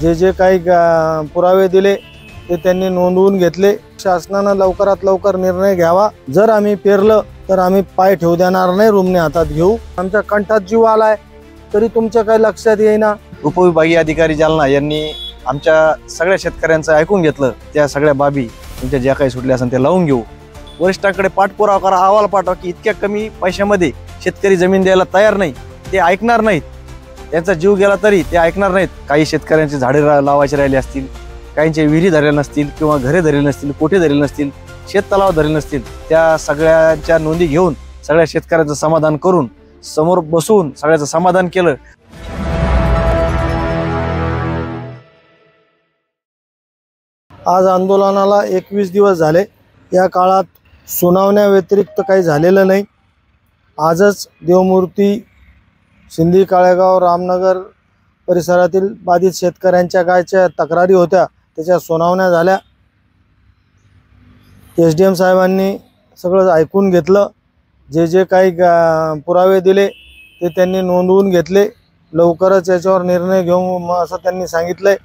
जे जे काही पुरावे दिले ते त्यांनी नोंदवून घेतले। शासनानं लवकरात लवकर निर्णय घ्यावा। जर आम्ही पेरलं तर आम्ही पाय ठेवू देणार नाही, रुमणे हातात घेऊ। आमच्या कंठात जीव आलाय तरी तुमच्या काही लक्षात येईना। उपविभागीय अधिकारी जालना यांनी आमच्या सगळ्या शेतकऱ्यांचं ऐकून घेतलं। त्या सगळ्या बाबी तुमच्या ज्या काही सुटल्या असेल ते लावून घेऊ। वरिष्ठांकडे पाठपुरावा करा, अहवाल पाठवा की इतक्या कमी पैशामध्ये शेतकरी जमीन द्यायला तयार नाही। ते ऐकणार नाहीत, त्यांचा जीव गेला तरी ते ऐकणार नाहीत। काही शेतकऱ्यांची झाडे लावायची राहिली असतील, काहींचे विहिरी धरल्या नसतील किंवा घरे धरले नसतील, कोठे धरले नसतील, शेततलाव धरले नसतील, त्या सगळ्यांच्या नोंदी घेऊन सगळ्या शेतकऱ्यांचं समाधान करून समोर बसून सगळ्याचं समाधान केलं। आज आंदोलनाला 21 दिवस झाले। या काळात सुनावण्या व्यतिरिक्त काही झालेलं नाही। आजच देवमूर्ती, सिंधी, काळेगाव, रामनगर परिसरातील बाधित शेतकऱ्यांच्या काय तक्रारी होत्या त्याच्या सुनावण्या झाल्या। SDM साहेबांनी सगळं ऐकून घेतलं। जे जे काही पुरावे दिले ते त्यांनी नोंदवून घेतले। लवकरच याच्यावर निर्णय घेऊ असं त्यांनी सांगितलंय।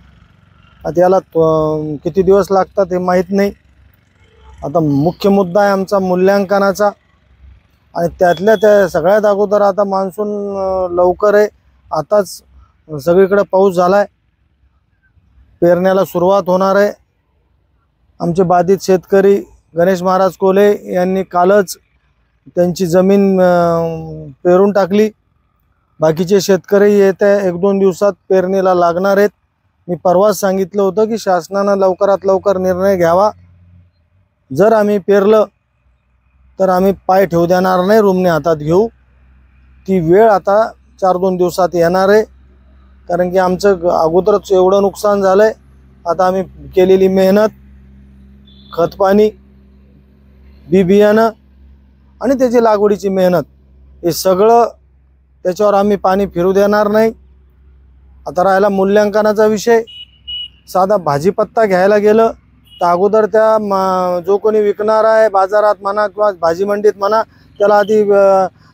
आता याला किती दिवस लागतात हे माहीत नाही। आता मुख्य मुद्दा आहे आमचा मूल्यांकनाचा, आणि त्यातल्या त्या सगळ्यात अगोदर आता मान्सून लवकर आहे। आताच सगळीकडे पाऊस झालाय, पेरण्याला सुरुवात होणार आहे। आमचे बाधित शेतकरी गणेश महाराज कोले यांनी कालच त्यांची जमीन पेरून टाकली। बाकीचे शेतकरी येत्या 1-2 दिवसात पेरणीला लागणार आहेत। मी परवाच सांगितलं होतं की शासनानं लवकरात लवकर निर्णय घ्यावा। जर आम्ही पेरलं तर आम्ही पाय ठेवू देणार नाही, रुमणे हातात घेऊ। ती वेळ आता 4-2 दिवसात येणार आहे, कारण की आमचं अगोदरच एवढं नुकसान झालंय। आता आम्ही केलेली मेहनत, खतपाणी, बी बियाणं आणि त्याची लागवडीची मेहनत, हे सगळं त्याच्यावर आम्ही पाणी फिरू देणार नाही। आता राहिला मूल्यांकनाचा विषय। साधा भाजीपत्ता घ्यायला गेलं तर अगोदर त्या जो कोणी विकणार आहे बाजारात म्हणा किंवा भाजी मंडीत म्हणा, त्याला आधी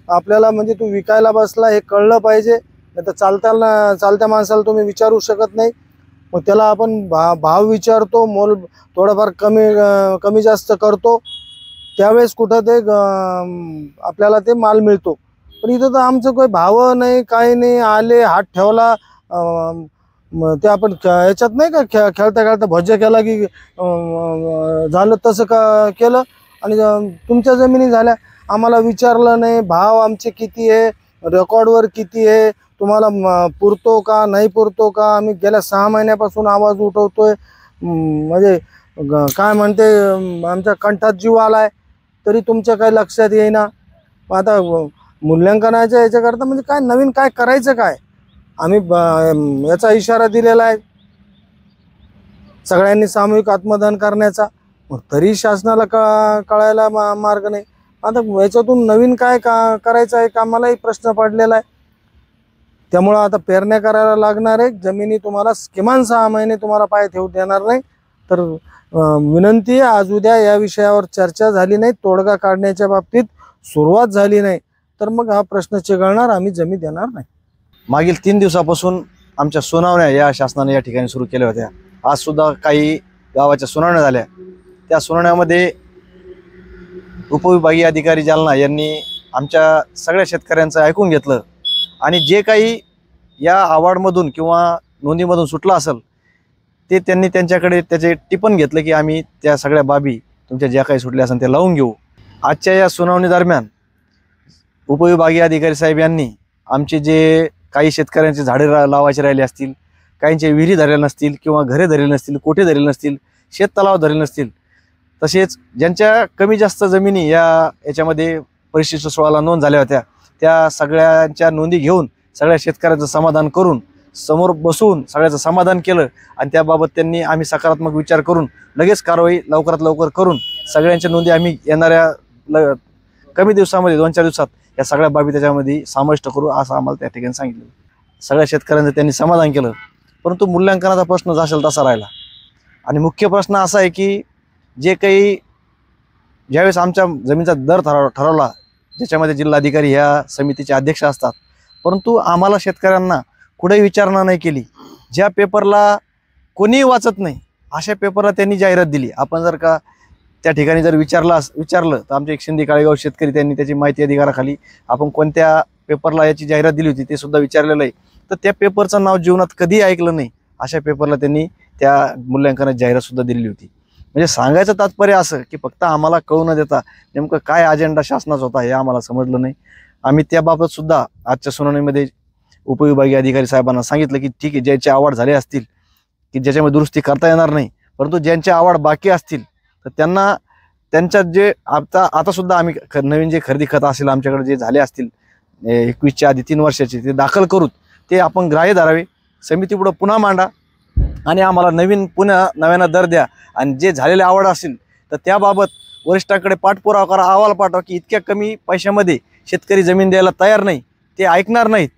आपल्याला म्हणजे तू विकायला बसला हे कळलं पाहिजे। नाही तर चालत्या माणसाला तुम्ही विचारू शकत नाही। मग त्याला आपण भाव विचारतो, मोल थोडंफार कमी जास्त करतो, त्यावेळेस कुठं ते आपल्याला ते माल मिळतो। पण इथं तर आमचं काही भाव नाही, काही नाही। आले, हात ठेवला, ते आपण याच्यात नाही का खेळता खेळता भज्या केला की झालं तसं का केलं, आणि तुमच्या जमिनी झाल्या। आम्हाला विचारलं नाही भाव आमचे किती आहे, रेकॉर्डवर किती आहे, तुम्हाला पुरतो का नाही पुरतो का। आम्ही गेल्या 6 महिन्यापासून आवाज उठवतोय, म्हणजे काय म्हणते आमच्या कंठात जीव आलाय तरी तुमच्या काही लक्षात येईना। आता मूल्यांकनाच्या याच्याकरता म्हणजे काय नवीन काय करायचं काय, आम्ही याचा इशारा दिलेला आहे सगळ्यांनी सामूहिक आत्मदान करण्याचा। मग तरी शासनाला कळायला मार्ग नाही। आता याच्यातून नवीन काय करायचं आहे का, आम्हालाही प्रश्न पडलेला आहे। त्यामुळं आता पेरण्या करायला लागणार आहे। जमिनी तुम्हाला किमान 6 महिने तुम्हाला पाय ठेवू देणार नाही। तर विनंती आहे, आज उद्या या विषयावर चर्चा झाली नाही, तोडगा काढण्याच्या बाबतीत सुरुवात झाली नाही तर मग हा प्रश्न चिघळणार, आम्ही जमीन देणार नाही। मागील 3 दिवसापासून आमच्या सुनावण्या या शासनाने या ठिकाणी सुरू केल्या होत्या। आज सुद्धा काही गावाच्या सुनावण्या झाल्या। त्या सुनावण्यामध्ये उपविभागीय अधिकारी जालना यांनी आमच्या सगळ्या शेतकऱ्यांचं ऐकून घेतलं, आणि जे काही या अवॉर्डमधून किंवा नोंदीमधून सुटलं असेल ते त्यांनी त्यांच्याकडे त्याचे टिप्पण घेतलं की आम्ही त्या सगळ्या बाबी तुमच्या ज्या काही सुटल्या असेल ते लावून घेऊ। आजच्या या सुनावणी दरम्यान उपविभागीय अधिकारी साहेब यांनी आमचे जे काही शेतकऱ्यांचे झाडे लावायचे राहिले असतील, काहींचे विहिरी धरल्या नसतील किंवा घरे धरले नसतील, कोठे धरले नसतील, शेततलाव धरले नसतील, तसेच ज्यांच्या कमी जास्त जमिनी याच्यामध्ये परिशिष्ट 16ला नोंद झाल्या होत्या, त्या सगळ्यांच्या नोंदी घेऊन सगळ्या शेतकऱ्यांचं समाधान करून समोर बसून सगळ्याचं समाधान केलं। आणि त्याबाबत त्यांनी आम्ही सकारात्मक विचार करून लगेच कारवाई लवकरात लवकर करून सगळ्यांच्या नोंदी आम्ही येणाऱ्या कमी दिवसामध्ये 2-4 दिवसात या सगळ्या बाबी त्याच्यामध्ये समाविष्ट करू असं आम्हाला त्या ठिकाणी सांगितलं। सगळ्या शेतकऱ्यांचं त्यांनी समाधान केलं, परंतु मूल्यांकनाचा प्रश्न जसेल तसा राहिला। आणि मुख्य प्रश्न असा आहे की जे काही ज्यावेळेस आमच्या जमिनीचा दर ठरवला, ज्याच्यामध्ये जिल्हाधिकारी ह्या समितीचे अध्यक्ष असतात, परंतु आम्हाला शेतकऱ्यांना कुठेही विचारणा नाही केली। ज्या पेपरला कोणीही वाचत नाही अशा पेपरला त्यांनी जाहिरात दिली. आपण जर का त्या ठिकाणी जर विचारलं तर आमचे एक शिंदे काळेगाव शेतकरी त्यांनी त्याची माहिती अधिकाराखाली आपण कोणत्या पेपरला याची जाहिरात दिली होती ते सुद्धा विचारलेलं आहे. तर त्या पेपरचं नाव जीवनात कधीही ऐकलं नाही अशा पेपरला त्यांनी त्या मूल्यांकनात जाहिरात सुद्धा दिलेली होती. म्हणजे सांगायचं तात्पर्य असं की फक्त आम्हाला कळू न देता नेमकं काय अजेंडा शासनाचा होता हे आम्हाला समजलं नाही. आम्ही त्याबाबत सुद्धा आजच्या सुनावणीमध्ये उपविभागीय अधिकारी साहेबांना सांगितलं की ठीक आहे, ज्याचे अवॉर्ड झाले असतील की ज्याच्यामध्ये दुरुस्ती करता येणार नाही, परंतु ज्यांचे अवॉर्ड बाकी असतील तर त्यांना त्यांच्यात जे आता सुद्धा आम्ही नवीन जे खरेदी खत असेल आमच्याकडे जे झाले असतील 21च्या आधी 3 वर्षाचे ते दाखल करू, ते आपण ग्राह्य धरावे, समितीपुढं पुन्हा मांडा आणि आम्हाला पुन्हा नव्यानं दर द्या. आणि जे झालेले अवॉर्ड असतील तर त्याबाबत वरिष्ठांकडे पाठपुरावा करा, अहवाल पाठवा की इतक्या कमी पैशामध्ये शेतकरी जमीन द्यायला तयार नाही, ते ऐकणार नाहीत,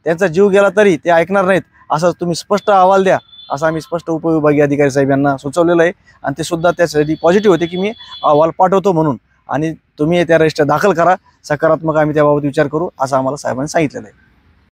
त्यांचा जीव गेला तरी ते ऐकणार नाहीत, असं तुम्ही स्पष्ट अहवाल द्या असं आम्ही स्पष्ट उपविभागीय अधिकारी साहेब यांना सुचवलेलं आहे. आणि ते सुद्धा त्यासाठी पॉझिटिव्ह होते की मी अहवाल पाठवतो म्हणून, आणि तुम्ही त्या रजिस्टर दाखल करा, सकारात्मक आम्ही त्याबाबत विचार करू असं आम्हाला साहेबांनी सांगितलेलं आहे.